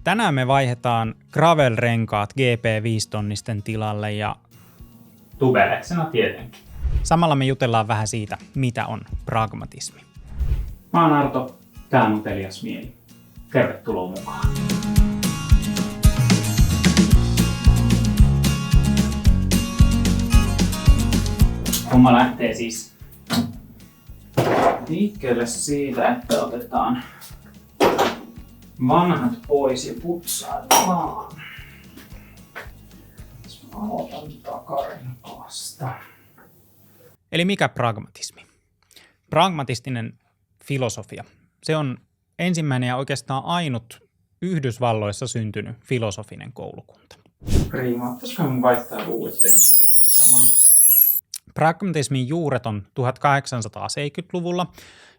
Tänään me vaihdetaan gravel-renkaat GP5-tonnisten tilalle ja Tubeleksena tietenkin. samalla me jutellaan vähän siitä, mitä on pragmatismi. Mä oon Arto, tää on Utelias mieli. Tervetuloa mukaan. Homma lähtee siis liikkeelle siitä, että otetaan vanhat pois ja putsaillaan. Mä aloitan takarenkaasta. Eli mikä pragmatismi? Pragmatistinen filosofia. Se on ensimmäinen ja oikeastaan ainut Yhdysvalloissa syntynyt filosofinen koulukunta. Riimaattaisiko mun vaihtaa uudet penssit samalla? Pragmatismin juuret on 1870-luvulla.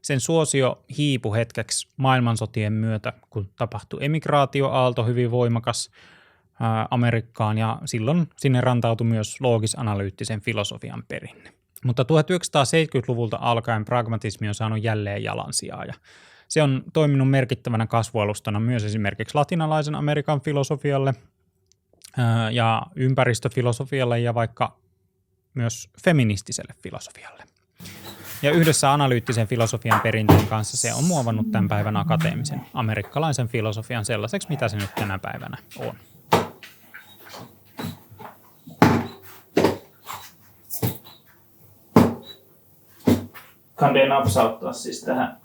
Sen suosio hiipui hetkeksi maailmansotien myötä, kun tapahtui emigraatioaalto hyvin voimakas Amerikkaan, ja silloin sinne rantautui myös loogis-analyyttisen filosofian perinne. Mutta 1970-luvulta alkaen pragmatismi on saanut jälleen jalansijaa, ja se on toiminut merkittävänä kasvualustana myös esimerkiksi latinalaisen Amerikan filosofialle ja ympäristöfilosofialle ja vaikka myös feministiselle filosofialle. Ja yhdessä analyyttisen filosofian perinteen kanssa se on muovannut tämän päivän akateemisen amerikkalaisen filosofian sellaiseksi, mitä se nyt tänä päivänä on. Kandeen napsauttaa siis tähän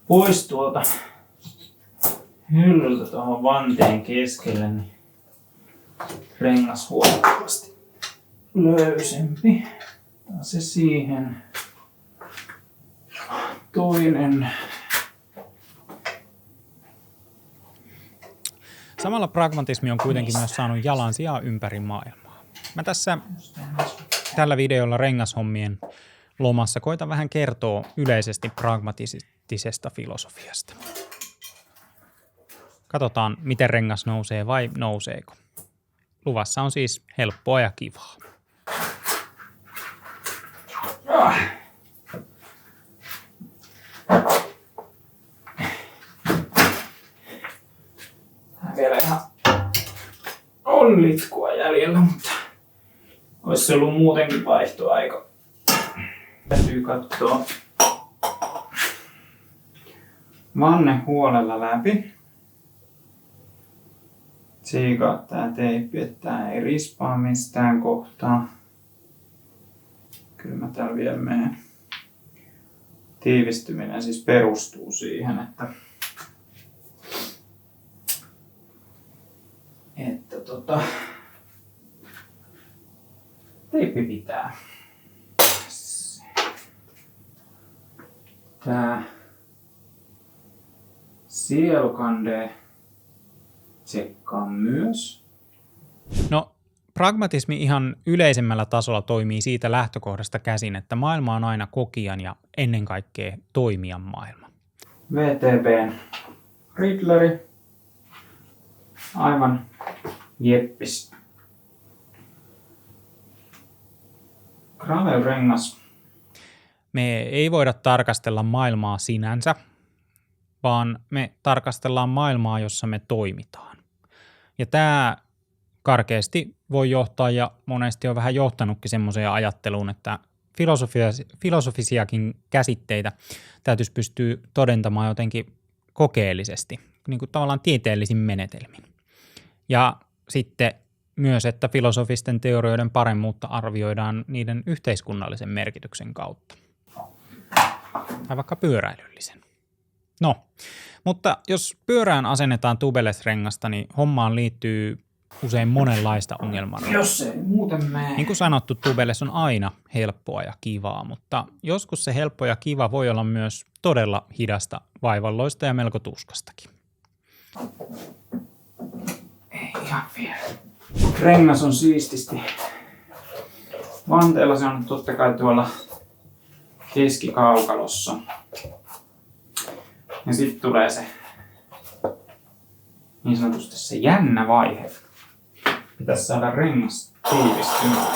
pois tuolta hyllyltä tuohon vanteen keskelle, niin rengas huomattavasti löysempi. Se siihen. Toinen. Samalla pragmatismi on kuitenkin myös saanut jalansijaa ympäri maailmaa. Mä tässä tällä videolla rengashommien lomassa koitan vähän kertoa yleisesti pragmatistisesta filosofiasta. Katsotaan, miten rengas nousee vai nouseeko. Luvassa on siis helppoa ja kivaa. Vielä ihan on litkua jäljellä, mutta olisi se ollut muutenkin vaihtoaika. Täytyy katsoa vanne huolella läpi. Tsiikaa tää teippi, että tää ei rispaa mistään kohtaa. Kyllä mä täällä vielä menen. Tiivistyminen siis perustuu siihen, että teippi pitää. Tää sielukande tsekkaa myös. No, pragmatismi ihan yleisemmällä tasolla toimii siitä lähtökohdasta käsin, että maailma on aina kokijan ja ennen kaikkea toimijan maailma. VTB:n Riddleri. Aivan jeppis. Gravel-rengas. Me ei voida tarkastella maailmaa sinänsä, vaan me tarkastellaan maailmaa, jossa me toimitaan. Ja tämä karkeasti voi johtaa ja monesti on vähän johtanutkin semmoiseen ajatteluun, että filosofisiakin käsitteitä täytyisi pystyä todentamaan jotenkin kokeellisesti, niin kuin tavallaan tieteellisin menetelmin. Ja sitten myös, että filosofisten teorioiden paremmuutta arvioidaan niiden yhteiskunnallisen merkityksen kautta. Tai vaikka pyöräilyllisen. No, mutta jos pyörään asennetaan tubeless-rengasta, niin hommaan liittyy usein monenlaista ongelmaa. Jos ei muuten mene. Niin kuin sanottu, tubeless on aina helppoa ja kivaa, mutta joskus se helppo ja kiva voi olla myös todella hidasta, vaivalloista ja melko tuskastakin. Ei ihan vielä. Rengas on siististi. Vanteella se on totta kai tuolla keskikaukalossa. Ja sitten tulee se niin sanotusti se jännä vaihe. Pitäisi saada rengas tiivistymään.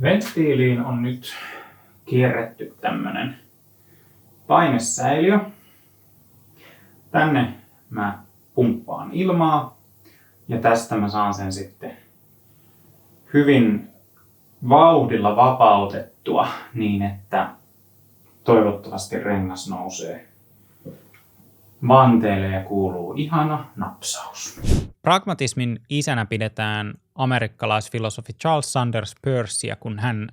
Venttiiliin on nyt kierretty tämmönen painesäiliö. Tänne mä pumppaan ilmaa ja tästä mä saan sen sitten hyvin vauhdilla vapautettua niin, että toivottavasti rengas nousee vanteelle ja kuuluu ihana napsaus. Pragmatismin isänä pidetään amerikkalaisfilosofi Charles Sanders Peirceä, kun hän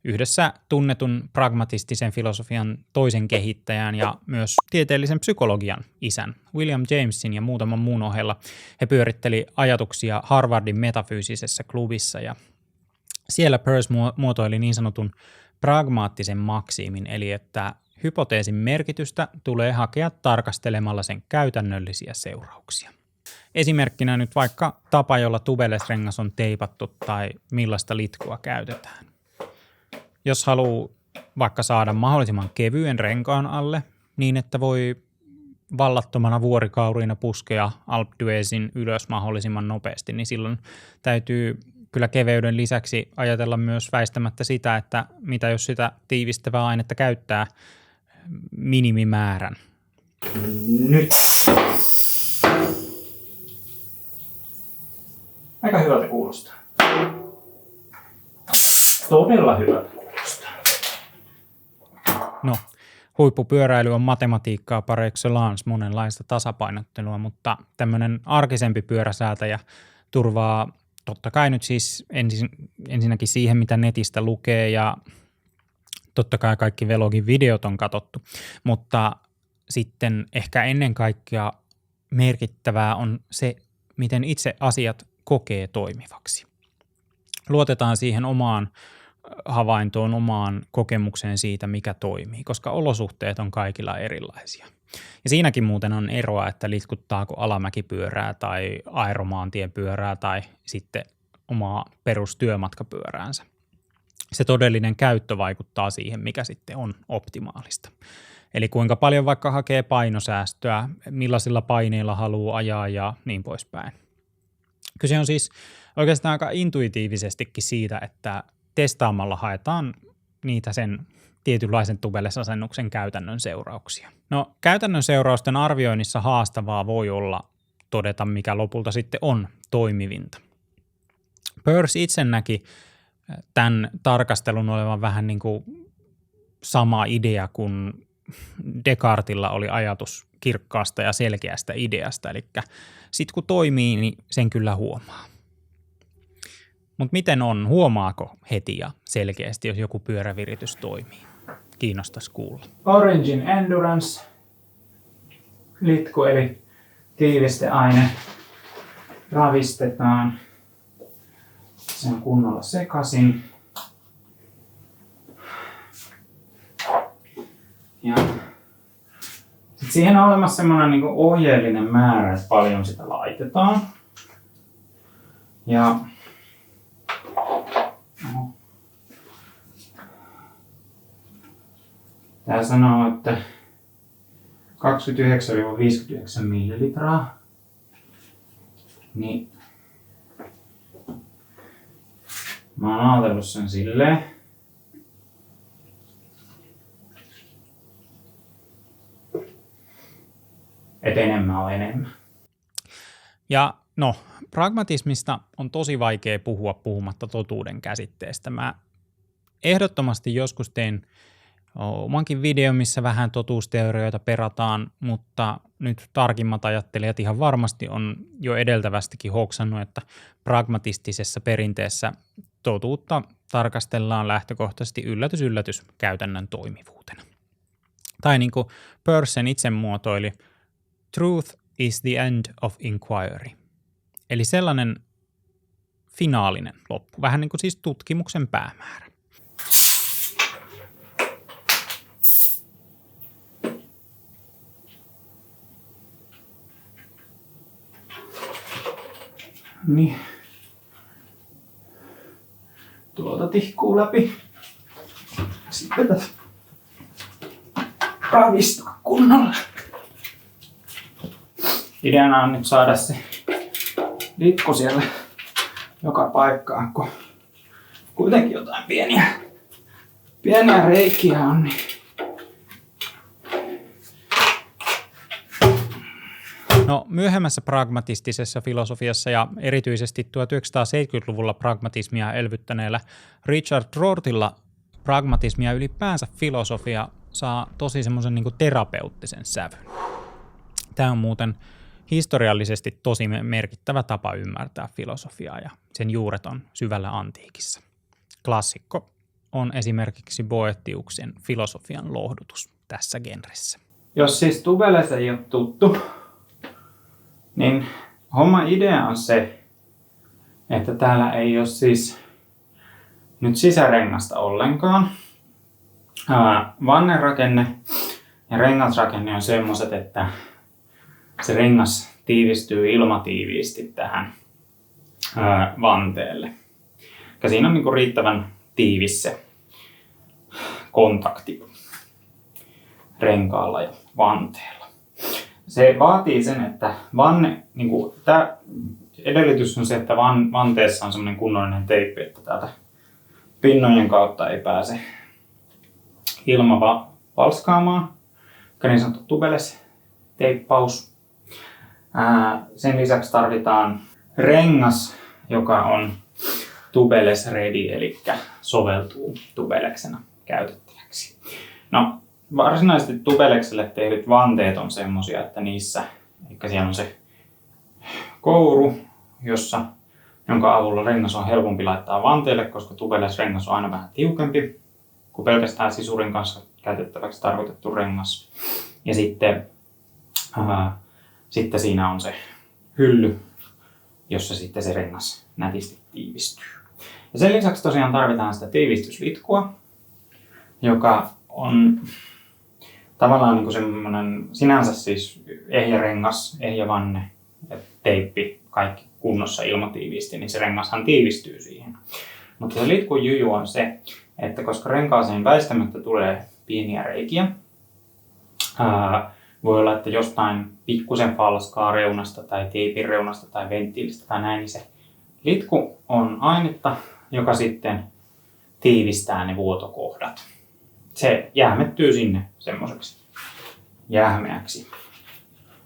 yhdessä tunnetun pragmatistisen filosofian toisen kehittäjän ja myös tieteellisen psykologian isän William Jamesin ja muutaman muun ohella he pyöritteli ajatuksia Harvardin metafyysisessä klubissa ja siellä Peirce muotoili niin sanotun pragmaattisen maksiimin, eli että hypoteesin merkitystä tulee hakea tarkastelemalla sen käytännöllisiä seurauksia. Esimerkkinä nyt vaikka tapa, jolla tubelesrengas on teipattu tai millaista litkua käytetään. Jos haluaa vaikka saada mahdollisimman kevyen renkaan alle niin, että voi vallattomana vuorikauriina puskea Alpe d'Huezin ylös mahdollisimman nopeasti, niin silloin täytyy kyllä keveyden lisäksi ajatella myös väistämättä sitä, että mitä jos sitä tiivistävää ainetta käyttää minimimäärän. Nyt. Aika hyvältä kuulostaa. Todella hyvältä kuulostaa. No, huippupyöräily on matematiikkaa par excellence, monenlaista tasapainottelua, mutta tämmöinen arkisempi pyöräsäätäjä turvaa totta kai nyt siis ensinnäkin siihen, mitä netistä lukee ja totta kai kaikki Velogin videot on katsottu, mutta sitten ehkä ennen kaikkea merkittävää on se, miten itse asiat kokee toimivaksi. Luotetaan siihen omaan havaintoon, omaan kokemukseen siitä, mikä toimii, koska olosuhteet on kaikilla erilaisia. Ja siinäkin muuten on eroa, että litkuttaako alamäkipyörää tai aeromaantiepyörää tai sitten omaa perustyömatkapyöräänsä. Se todellinen käyttö vaikuttaa siihen, mikä sitten on optimaalista. Eli kuinka paljon vaikka hakee painosäästöä, millaisilla paineilla haluaa ajaa ja niin poispäin. Kyse on siis oikeastaan aika intuitiivisestikin siitä, että testaamalla haetaan niitä sen tietynlaisen tubeless-asennuksen käytännön seurauksia. No, käytännön seurausten arvioinnissa haastavaa voi olla todeta, mikä lopulta sitten on toimivinta. Peirce itse näki tämän tarkastelun olevan vähän niin kuin sama idea kuin Descartesilla oli ajatus kirkkaasta ja selkeästä ideasta, eli sitten kun toimii, niin sen kyllä huomaa. Mutta miten on? Huomaako heti ja selkeästi, jos joku pyöräviritys toimii? Kiinnostaisi kuulla. Origin Endurance litku eli tiivisteaine ravistetaan sen kunnolla sekaisin. Ja sit siihen on olemassa semmoinen niin kuin ohjeellinen määrä, että paljon sitä laitetaan. Ja tää sanoo, että 29-59 millilitraa. Niin mä oon ajatellut sen silleen. Et enemmän on enemmän. Ja no, pragmatismista on tosi vaikea puhua puhumatta totuuden käsitteestä. Mä ehdottomasti joskus tein omankin video, missä vähän totuusteorioita perataan, mutta nyt tarkimmat ajattelijat ihan varmasti on jo edeltävästikin hoksannut, että pragmatistisessa perinteessä totuutta tarkastellaan lähtökohtaisesti yllätys käytännön toimivuutena. Tai niin kuin Peirce itse muotoili, truth is the end of inquiry. Eli sellainen finaalinen loppu, vähän niin kuin siis tutkimuksen päämäärä. Niin. Tuolta tihkuu läpi. Sitten tätä ravistaa kunnolla. Ideana on nyt saada se litku siellä joka paikkaan, kun kuitenkin jotain pieniä reikiä on, niin No, myöhemmässä pragmatistisessa filosofiassa ja erityisesti 1970-luvulla pragmatismia elvyttäneellä Richard Rortylla pragmatismia ylipäänsä filosofia saa tosi semmoisen niin kuin terapeuttisen sävyn. Tämä on muuten historiallisesti tosi merkittävä tapa ymmärtää filosofiaa ja sen juuret on syvällä antiikissa. Klassikko on esimerkiksi Boethiuksen filosofian lohdutus tässä genressä. Jos siis Tubeles ei ole tuttu, niin homma idea on se, että täällä ei ole siis nyt sisärengasta ollenkaan. Vannerakenne ja rengasrakenne on semmoiset, että se rengas tiivistyy ilmatiiviisti tähän vanteelle. Ja siinä on niinku riittävän tiivis se kontakti renkaalla ja vanteella. Se vaatii sen, että tämä edellytys on se, että vanteessa on semmoinen kunnollinen teippi, että täältä pinnojen kautta ei pääse ilma valskaamaan. Niin sanottu Tubeles-teippaus. Sen lisäksi tarvitaan rengas, joka on Tubeles ready, eli soveltuu Tubeleksena käytettäväksi. No, varsinaisesti Tubelekselle tehdyt vanteet on semmosia, että niissä, eli siellä on se kouru, jonka avulla rengas on helpompi laittaa vanteelle, koska Tubeles-rengas on aina vähän tiukempi kuin pelkästään sisurin kanssa käytettäväksi tarkoitettu rengas. Ja sitten siinä on se hylly, jossa sitten se rengas nätisti tiivistyy. Ja sen lisäksi tosiaan tarvitaan sitä tiivistyslitkua, joka on tavallaan niin kuin semmoinen sinänsä siis ehjä rengas, ehjä vanne ja teippi, kaikki kunnossa ilmatiiviisti, niin se rengashan tiivistyy siihen. Mutta se litkun juju on se, että koska renkaaseen väistämättä tulee pieniä reikiä, voi olla, että jostain pikkusen falskaa reunasta tai teipin reunasta tai venttiilistä tai näin, niin se litku on ainetta, joka sitten tiivistää ne vuotokohdat. Se jäämettyy sinne semmoiseksi jähmeäksi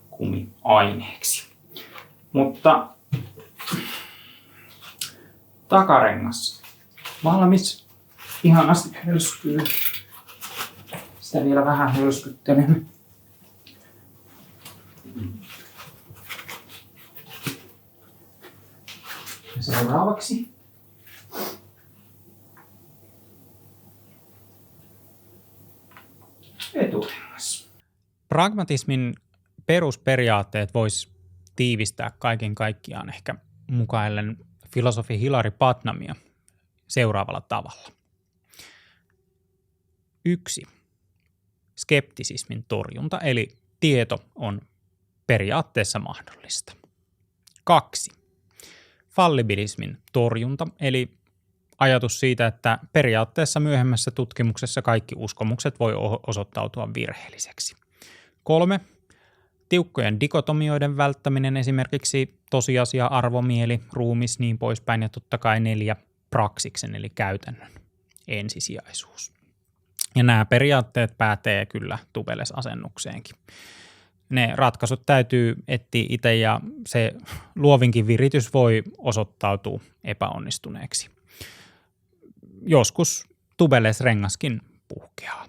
kumiaineeksi. Mutta takarengas valmis. Ihanasti hölskyy. Sitä vielä vähän hölskyttelen. Ja seuraavaksi eturengas. Pragmatismin perusperiaatteet vois tiivistää kaiken kaikkiaan ehkä mukaillen filosofi Hilary Putnamia seuraavalla tavalla. 1. Skeptisismin torjunta, eli tieto on periaatteessa mahdollista. 2. Fallibilismin torjunta, eli ajatus siitä, että periaatteessa myöhemmässä tutkimuksessa kaikki uskomukset voi osoittautua virheelliseksi. 3. Tiukkojen dikotomioiden välttäminen, esimerkiksi tosiasia, arvomieli, ruumis, niin poispäin. Ja totta kai 4. Praksiksen, eli käytännön ensisijaisuus. Ja nämä periaatteet pätee kyllä Tubeles-asennukseenkin. Ne ratkaisut täytyy etsiä itse ja se luovinkin viritys voi osoittautua epäonnistuneeksi. Joskus Tubeles-rengaskin puhkeaa.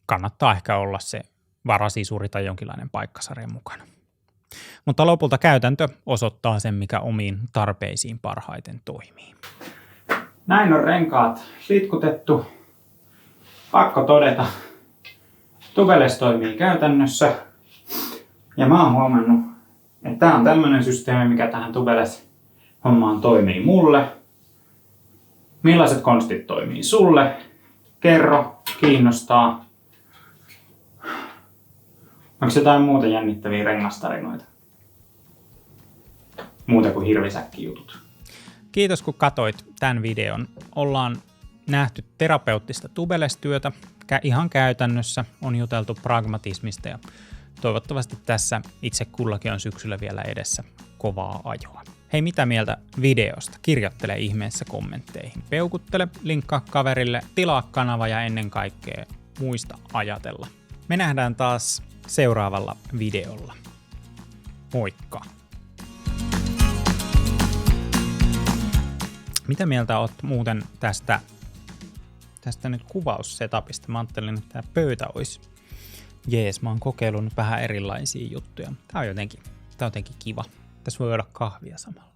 Kannattaa ehkä olla se varasisuri tai jonkinlainen paikkasarja mukana. Mutta lopulta käytäntö osoittaa sen, mikä omiin tarpeisiin parhaiten toimii. Näin on renkaat litkutettu. Pakko todeta, Tubeles toimii käytännössä. Ja mä oon huomannut, että tää on tämmönen systeemi, mikä tähän Tubeles-hommaan toimii mulle. Millaiset konstit toimii sulle? Kerro, kiinnostaa. Onko jotain muuta jännittäviä rengastarinoita? Muuta kuin hirvisäkkijutut. Kiitos kun katsoit tämän videon. Ollaan nähty terapeuttista Tubeles-työtä ihan käytännössä. On juteltu pragmatismista ja toivottavasti tässä itse kullakin on syksyllä vielä edessä kovaa ajoa. Hei, mitä mieltä videosta? Kirjoittele ihmeessä kommentteihin. Peukuttele, linkkaa kaverille, tilaa kanava ja ennen kaikkea muista ajatella. Me nähdään taas seuraavalla videolla. Moikka! Mitä mieltä oot muuten tästä nyt kuvaussetapista? Mä ajattelin, että tämä pöytä olisi jees. Mä oon kokeillut vähän erilaisia juttuja. Tää on jotenkin kiva. Tässä voi olla kahvia samalla.